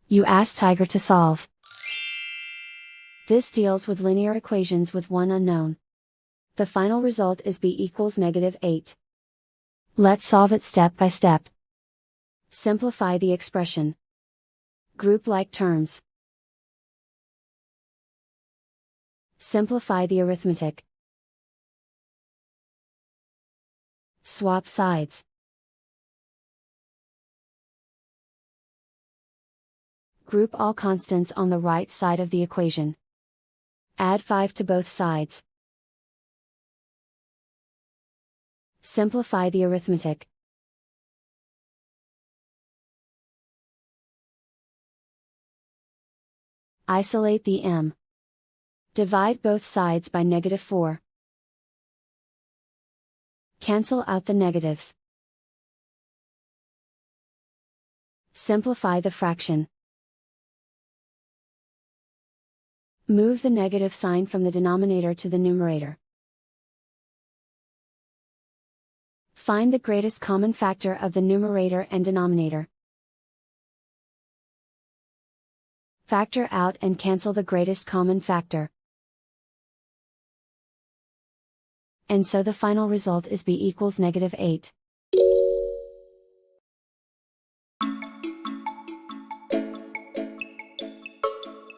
You ask Tiger to solve. This deals with linear equations with one unknown. The final result is b equals -8. Let's solve it step by step. Simplify the expression. Group like terms. Simplify the arithmetic. Swap sides. Group all constants on the right side of the equation. Add 5 to both sides. Simplify the arithmetic. Isolate the m. Divide both sides by -4. Cancel out the negatives. Simplify the fraction. Move the negative sign from the denominator to the numerator. Find the greatest common factor of the numerator and denominator. Factor out and cancel the greatest common factor. And so the final result is b equals -8.